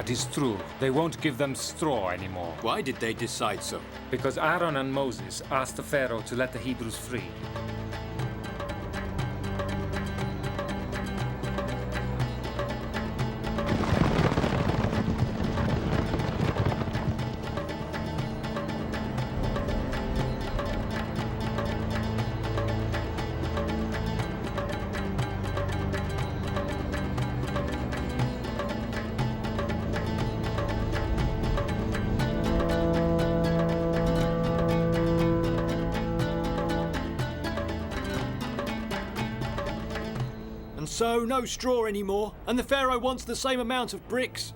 That is true. They won't give them straw anymore. Why did they decide so? Because Aaron and Moses asked the Pharaoh to let the Hebrews free. So, no straw anymore, and the Pharaoh wants the same amount of bricks.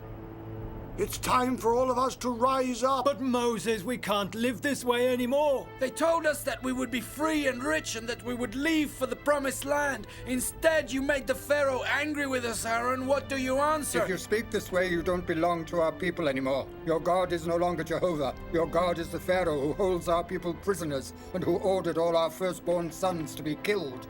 It's time for all of us to rise up. But Moses, we can't live this way anymore. They told us that we would be free and rich and that we would leave for the promised land. Instead, you made the Pharaoh angry with us, Aaron. What do you answer? If you speak this way, you don't belong to our people anymore. Your God is no longer Jehovah. Your God is the Pharaoh who holds our people prisoners and who ordered all our firstborn sons to be killed.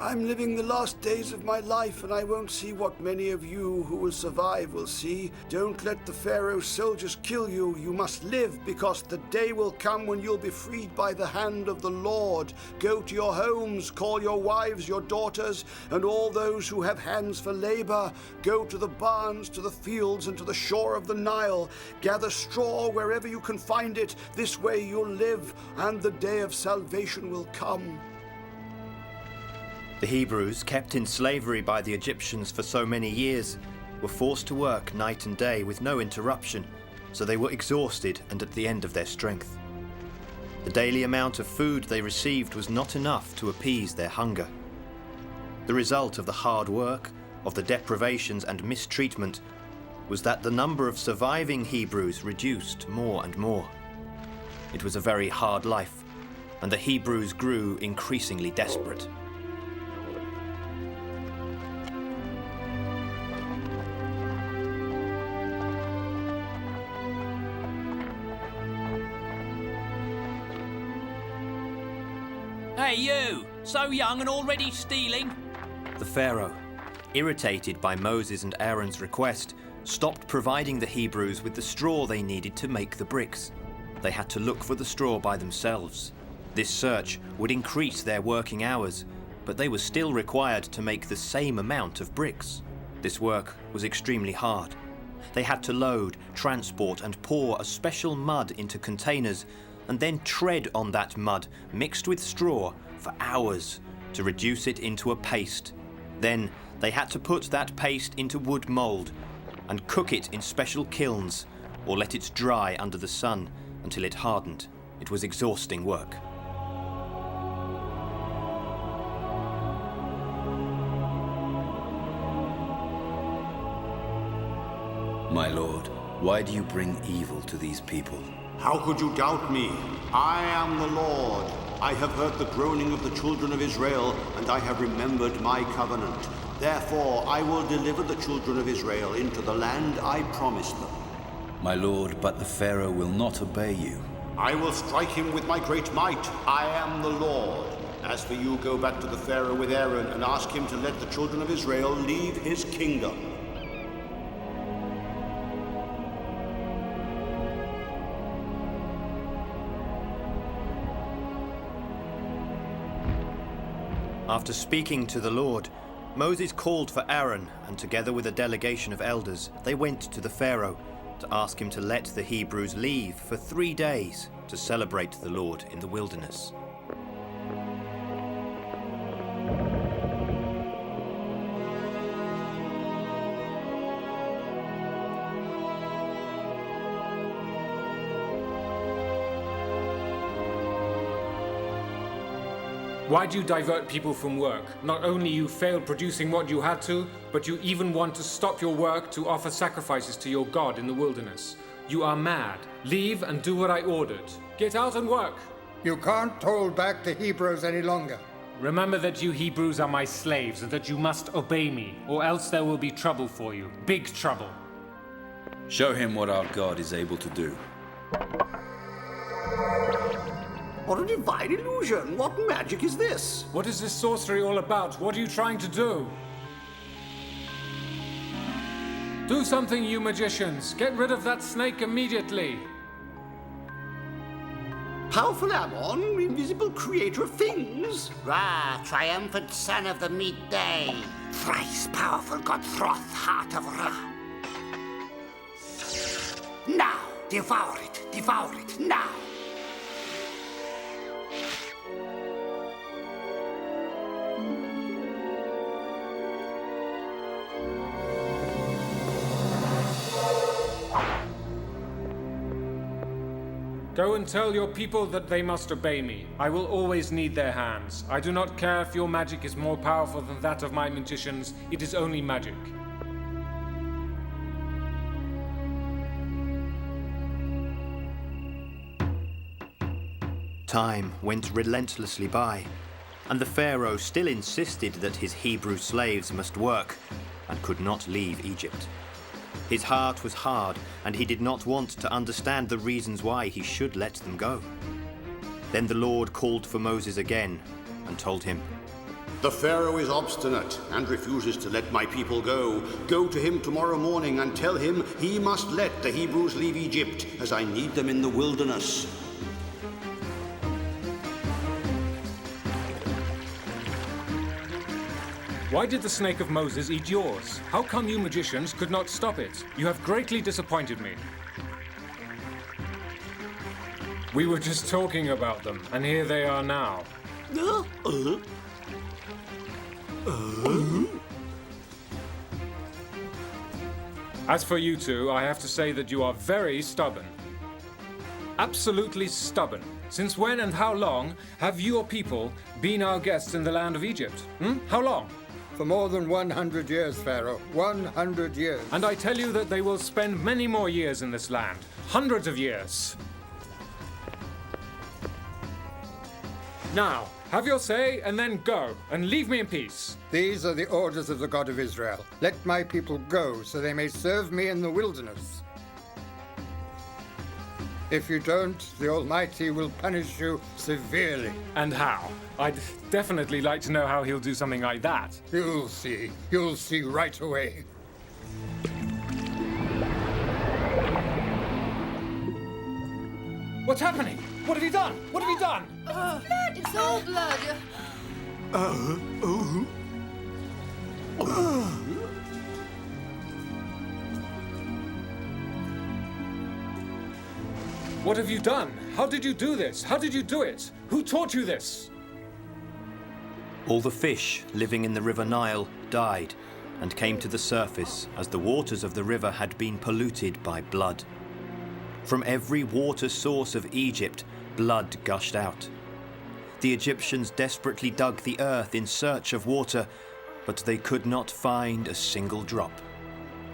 I'm living the last days of my life, and I won't see what many of you who will survive will see. Don't let the Pharaoh's soldiers kill you. You must live, because the day will come when you'll be freed by the hand of the Lord. Go to your homes, call your wives, your daughters, and all those who have hands for labor. Go to the barns, to the fields, and to the shore of the Nile. Gather straw wherever you can find it. This way you'll live, and the day of salvation will come. The Hebrews, kept in slavery by the Egyptians for so many years, were forced to work night and day with no interruption, so they were exhausted and at the end of their strength. The daily amount of food they received was not enough to appease their hunger. The result of the hard work, of the deprivations and mistreatment, was that the number of surviving Hebrews reduced more and more. It was a very hard life, and the Hebrews grew increasingly desperate. Hey you! So young and already stealing? The Pharaoh, irritated by Moses and Aaron's request, stopped providing the Hebrews with the straw they needed to make the bricks. They had to look for the straw by themselves. This search would increase their working hours, but they were still required to make the same amount of bricks. This work was extremely hard. They had to load, transport, and pour a special mud into containers and then tread on that mud mixed with straw for hours to reduce it into a paste. Then they had to put that paste into wood mold and cook it in special kilns or let it dry under the sun until it hardened. It was exhausting work. My lord, why do you bring evil to these people? How could you doubt me? I am the Lord. I have heard the groaning of the children of Israel, and I have remembered my covenant. Therefore, I will deliver the children of Israel into the land I promised them. My lord, but the Pharaoh will not obey you. I will strike him with my great might. I am the Lord. As for you, go back to the Pharaoh with Aaron and ask him to let the children of Israel leave his kingdom. After speaking to the Lord, Moses called for Aaron, and together with a delegation of elders, they went to the Pharaoh to ask him to let the Hebrews leave for 3 days to celebrate the Lord in the wilderness. Why'd you divert people from work? Not only you failed producing what you had to, but you even want to stop your work to offer sacrifices to your God in the wilderness. You are mad. Leave and do what I ordered. Get out and work. You can't hold back the Hebrews any longer. Remember that you Hebrews are my slaves and that you must obey me, or else there will be trouble for you. Big trouble. Show him what our God is able to do. What a divine illusion! What magic is this? What is this sorcery all about? What are you trying to do? Do something, you magicians! Get rid of that snake immediately! Powerful Ammon, invisible creator of things. Ra, triumphant son of the midday. Thrice powerful god Throth, heart of Ra. Now, devour it now. Go and tell your people that they must obey me. I will always need their hands. I do not care if your magic is more powerful than that of my magicians. It is only magic. Time went relentlessly by, and the Pharaoh still insisted that his Hebrew slaves must work and could not leave Egypt. His heart was hard, and he did not want to understand the reasons why he should let them go. Then the Lord called for Moses again and told him, The Pharaoh is obstinate and refuses to let my people go. Go to him tomorrow morning and tell him he must let the Hebrews leave Egypt, as I need them in the wilderness. Why did the snake of Moses eat yours? How come you magicians could not stop it? You have greatly disappointed me. We were just talking about them, and here they are now. As for you two, I have to say that you are very stubborn. Absolutely stubborn. Since when and how long have your people been our guests in the land of Egypt? How long? For more than 100 years, Pharaoh. 100 years. And I tell you that they will spend many more years in this land. Hundreds of years. Now, have your say and then go, and leave me in peace. These are the orders of the God of Israel. Let my people go, so they may serve me in the wilderness. If you don't, the Almighty will punish you severely. And how? I'd definitely like to know how he'll do something like that. You'll see. You'll see right away. What's happening? What have you done? What have you done? Blood! It's all blood! What have you done? How did you do this? How did you do it? Who taught you this? All the fish living in the river Nile died and came to the surface as the waters of the river had been polluted by blood. From every water source of Egypt, blood gushed out. The Egyptians desperately dug the earth in search of water, but they could not find a single drop.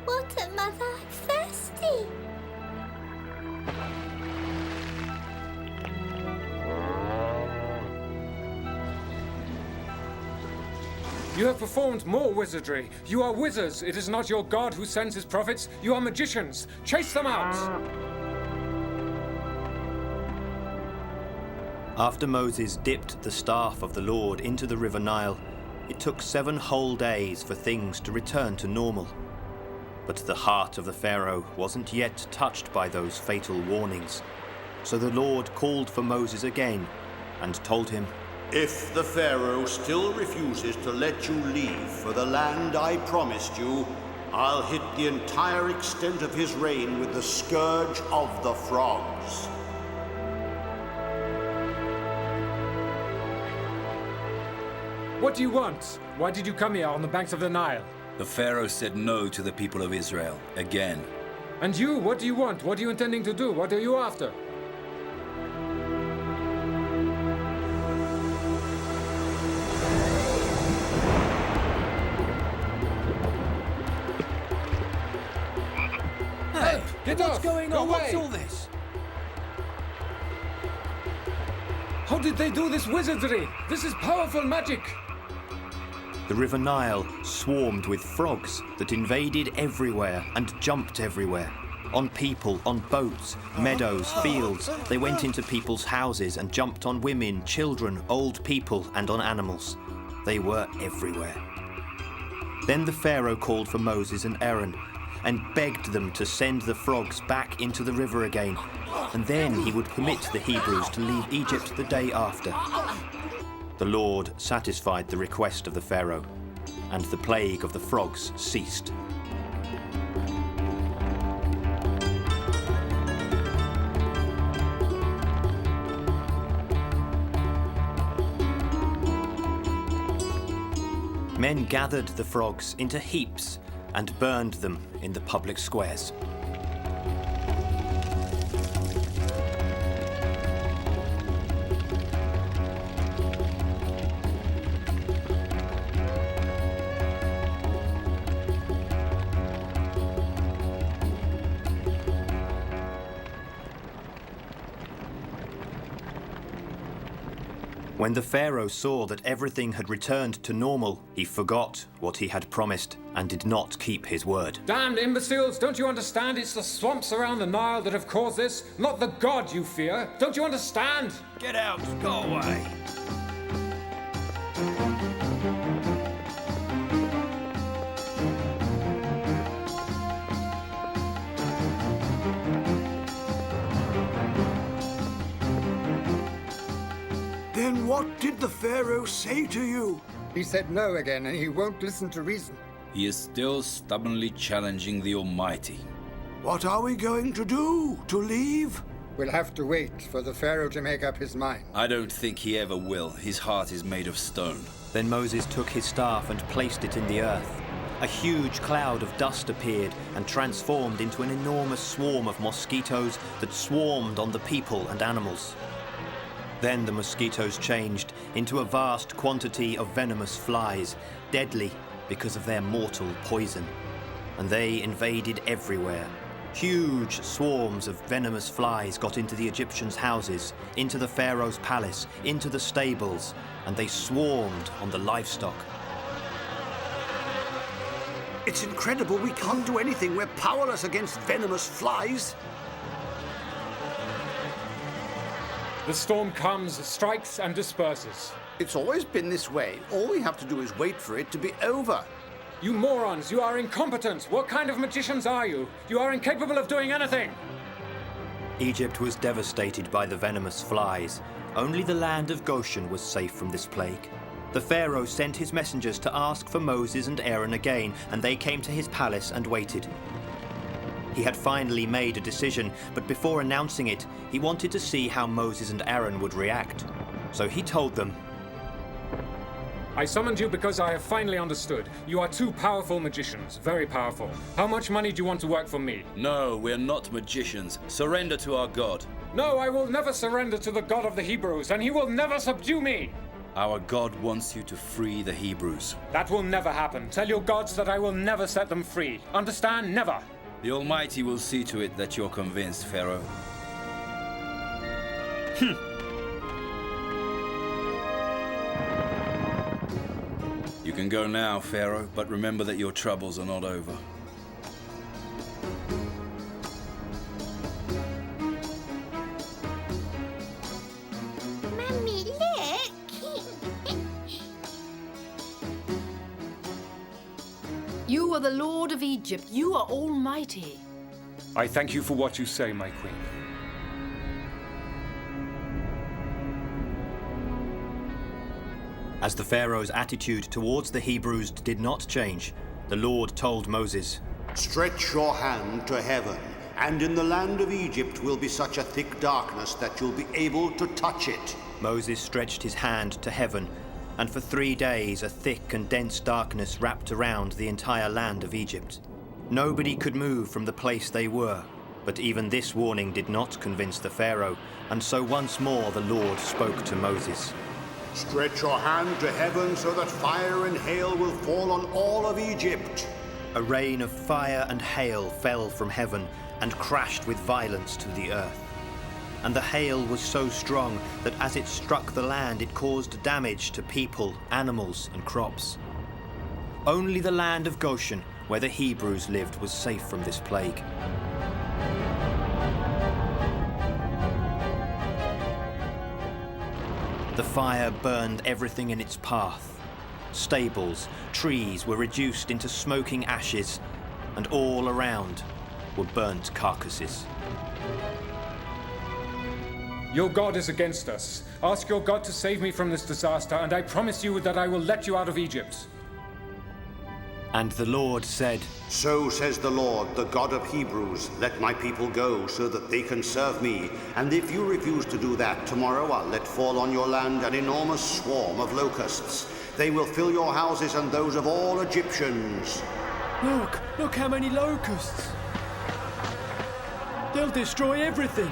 Water, Mother, I'm thirsty. You have performed more wizardry. You are wizards. It is not your God who sends his prophets. You are magicians. Chase them out! After Moses dipped the staff of the Lord into the river Nile, it took 7 whole days for things to return to normal. But the heart of the Pharaoh wasn't yet touched by those fatal warnings. So the Lord called for Moses again and told him, If the Pharaoh still refuses to let you leave for the land I promised you, I'll hit the entire extent of his reign with the scourge of the frogs. What do you want? Why did you come here on the banks of the Nile? The Pharaoh said no to the people of Israel, again. And you, what do you want? What are you intending to do? What are you after? Hey, Get what's off! going Go on? What's away! all this? How did they do this wizardry? This is powerful magic! The river Nile swarmed with frogs that invaded everywhere and jumped everywhere. On people, on boats, meadows, fields. They went into people's houses and jumped on women, children, old people, and on animals. They were everywhere. Then the Pharaoh called for Moses and Aaron, and begged them to send the frogs back into the river again, and then he would permit the Hebrews to leave Egypt the day after. The Lord satisfied the request of the Pharaoh, and the plague of the frogs ceased. Men gathered the frogs into heaps and burned them in the public squares. When the Pharaoh saw that everything had returned to normal, he forgot what he had promised and did not keep his word. Damned imbeciles, don't you understand? It's the swamps around the Nile that have caused this, not the God you fear. Don't you understand? Get out, go away. Then what did the Pharaoh say to you? He said no again, and he won't listen to reason. He is still stubbornly challenging the Almighty. What are we going to do? To leave? We'll have to wait for the Pharaoh to make up his mind. I don't think he ever will. His heart is made of stone. Then Moses took his staff and placed it in the earth. A huge cloud of dust appeared and transformed into an enormous swarm of mosquitoes that swarmed on the people and animals. Then the mosquitoes changed into a vast quantity of venomous flies, deadly because of their mortal poison. And they invaded everywhere. Huge swarms of venomous flies got into the Egyptians' houses, into the Pharaoh's palace, into the stables, and they swarmed on the livestock. It's incredible we can't do anything. We're powerless against venomous flies. The storm comes, strikes, and disperses. It's always been this way. All we have to do is wait for it to be over. You morons, you are incompetent. What kind of magicians are you? You are incapable of doing anything. Egypt was devastated by the venomous flies. Only the land of Goshen was safe from this plague. The Pharaoh sent his messengers to ask for Moses and Aaron again, and they came to his palace and waited. He had finally made a decision, but before announcing it, he wanted to see how Moses and Aaron would react. So he told them, I summoned you because I have finally understood. You are two powerful magicians, very powerful. How much money do you want to work for me? No, we're not magicians. Surrender to our God. No, I will never surrender to the God of the Hebrews, and he will never subdue me. Our God wants you to free the Hebrews. That will never happen. Tell your gods that I will never set them free. Understand? Never. The Almighty will see to it that you're convinced, Pharaoh. You can go now, Pharaoh, but remember that your troubles are not over. Mummy, look! You are the Lord of Egypt. You are almighty. I thank you for what you say, my queen. As the Pharaoh's attitude towards the Hebrews did not change, the Lord told Moses, Stretch your hand to heaven, and in the land of Egypt will be such a thick darkness that you'll be able to touch it. Moses stretched his hand to heaven, and for 3 days a thick and dense darkness wrapped around the entire land of Egypt. Nobody could move from the place they were, but even this warning did not convince the Pharaoh, and so once more the Lord spoke to Moses. Stretch your hand to heaven so that fire and hail will fall on all of Egypt. A rain of fire and hail fell from heaven and crashed with violence to the earth. And the hail was so strong that as it struck the land, it caused damage to people, animals, and crops. Only the land of Goshen, where the Hebrews lived, was safe from this plague. The fire burned everything in its path. Stables, trees were reduced into smoking ashes. and all around were burnt carcasses. Your God is against us. Ask your God to save me from this disaster, and I promise you that I will let you out of Egypt. And the Lord said, So says the Lord, the God of Hebrews, let my people go so that they can serve me. And if you refuse to do that, tomorrow I'll let fall on your land an enormous swarm of locusts. They will fill your houses and those of all Egyptians. Look how many locusts. They'll destroy everything.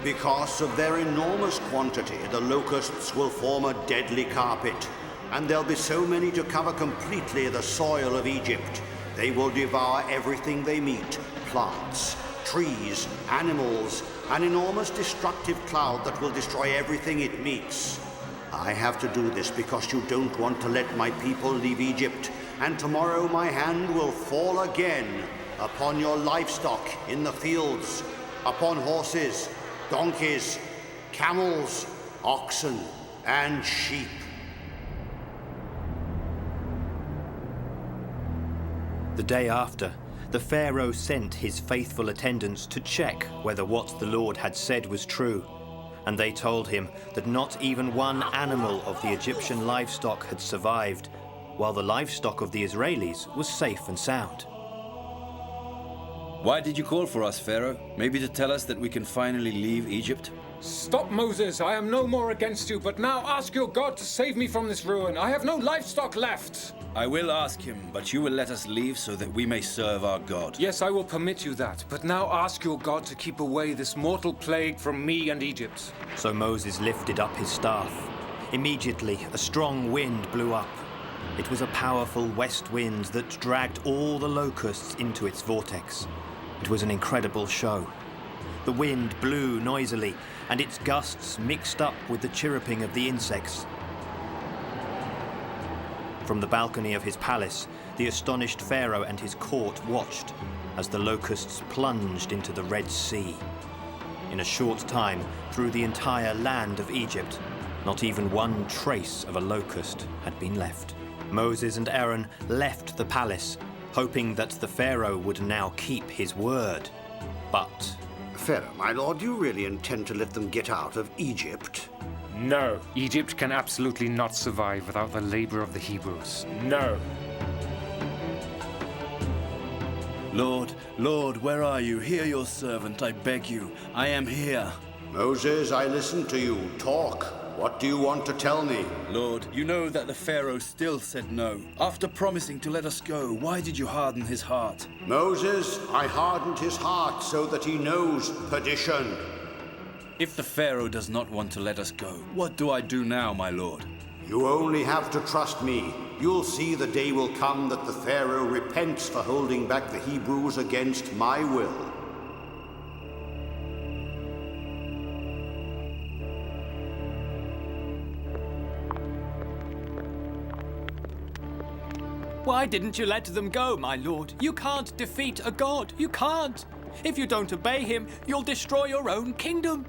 Because of their enormous quantity, the locusts will form a deadly carpet. And there'll be so many to cover completely the soil of Egypt. They will devour everything they meet, plants, trees, animals, an enormous destructive cloud that will destroy everything it meets. I have to do this because you don't want to let my people leave Egypt, and tomorrow my hand will fall again upon your livestock in the fields, upon horses, donkeys, camels, oxen, and sheep. The day after, the Pharaoh sent his faithful attendants to check whether what the Lord had said was true. And they told him that not even one animal of the Egyptian livestock had survived, while the livestock of the Israelis was safe and sound. Why did you call for us, Pharaoh? Maybe to tell us that we can finally leave Egypt? Stop, Moses. I am no more against you, but now ask your God to save me from this ruin. I have no livestock left. I will ask him, but you will let us leave so that we may serve our God. Yes, I will permit you that, but now ask your God to keep away this mortal plague from me and Egypt. So Moses lifted up his staff. Immediately, a strong wind blew up. It was a powerful west wind that dragged all the locusts into its vortex. It was an incredible show. The wind blew noisily, and its gusts mixed up with the chirruping of the insects. From the balcony of his palace, the astonished Pharaoh and his court watched as the locusts plunged into the Red Sea. In a short time, through the entire land of Egypt, not even one trace of a locust had been left. Moses and Aaron left the palace, hoping that the Pharaoh would now keep his word. But Pharaoh, my lord, you really intend to let them get out of Egypt? No. Egypt can absolutely not survive without the labor of the Hebrews. No. Lord, where are you? Hear your servant, I beg you. I am here. Moses, I listen to you. Talk. What do you want to tell me? Lord, you know that the Pharaoh still said no. After promising to let us go, why did you harden his heart? Moses, I hardened his heart so that he knows perdition. If the Pharaoh does not want to let us go, what do I do now, my lord? You only have to trust me. You'll see the day will come that the Pharaoh repents for holding back the Hebrews against my will. Why didn't you let them go, my lord? You can't defeat a god. You can't. If you don't obey him, you'll destroy your own kingdom.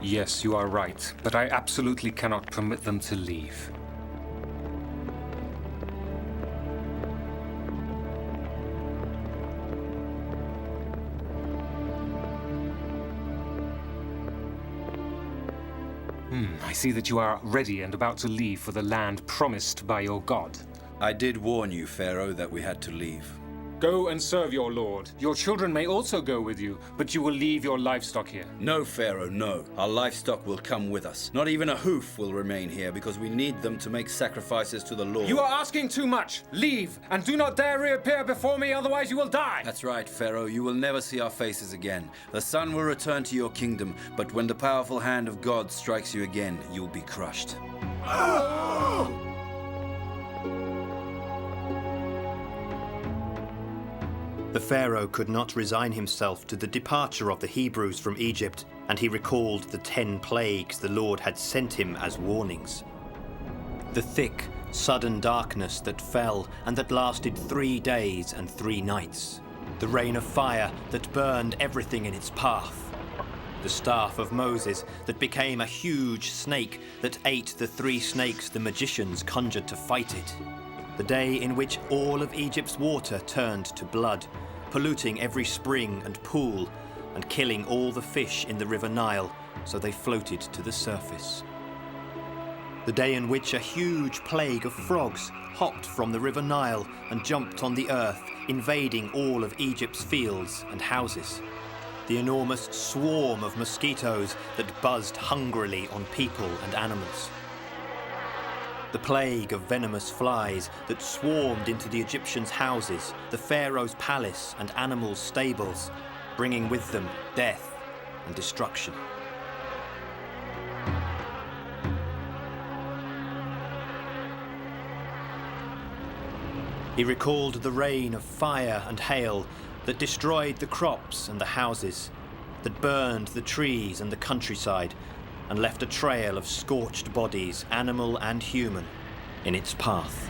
Yes, you are right, but I absolutely cannot permit them to leave. I see that you are ready and about to leave for the land promised by your God. I did warn you, Pharaoh, that we had to leave. Go and serve your lord. Your children may also go with you, but you will leave your livestock here. No, Pharaoh, no. Our livestock will come with us. Not even a hoof will remain here because we need them to make sacrifices to the Lord. You are asking too much. Leave, and do not dare reappear before me, otherwise you will die. That's right, Pharaoh. You will never see our faces again. The sun will return to your kingdom, but when the powerful hand of God strikes you again, you'll be crushed. The Pharaoh could not resign himself to the departure of the Hebrews from Egypt, and he recalled the 10 plagues the Lord had sent him as warnings. The thick, sudden darkness that fell and that lasted 3 days and 3 nights. The rain of fire that burned everything in its path. The staff of Moses that became a huge snake that ate the 3 snakes the magicians conjured to fight it. The day in which all of Egypt's water turned to blood, polluting every spring and pool, and killing all the fish in the river Nile, so they floated to the surface. The day in which a huge plague of frogs hopped from the river Nile and jumped on the earth, invading all of Egypt's fields and houses. The enormous swarm of mosquitoes that buzzed hungrily on people and animals. The plague of venomous flies that swarmed into the Egyptians' houses, the pharaoh's palace and animals' stables, bringing with them death and destruction. He recalled the rain of fire and hail that destroyed the crops and the houses, that burned the trees and the countryside, and left a trail of scorched bodies, animal and human, in its path.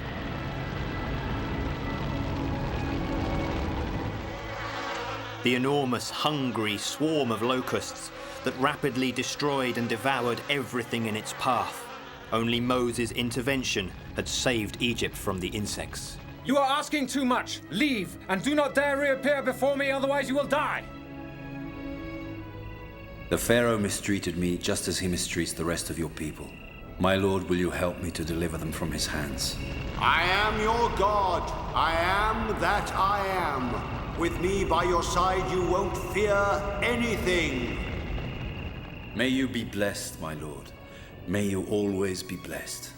The enormous, hungry swarm of locusts that rapidly destroyed and devoured everything in its path. Only Moses' intervention had saved Egypt from the insects. You are asking too much. Leave, and do not dare reappear before me, otherwise you will die. The Pharaoh mistreated me just as he mistreats the rest of your people. My lord, will you help me to deliver them from his hands? I am your God. I am that I am. With me by your side, you won't fear anything. May you be blessed, my lord. May you always be blessed.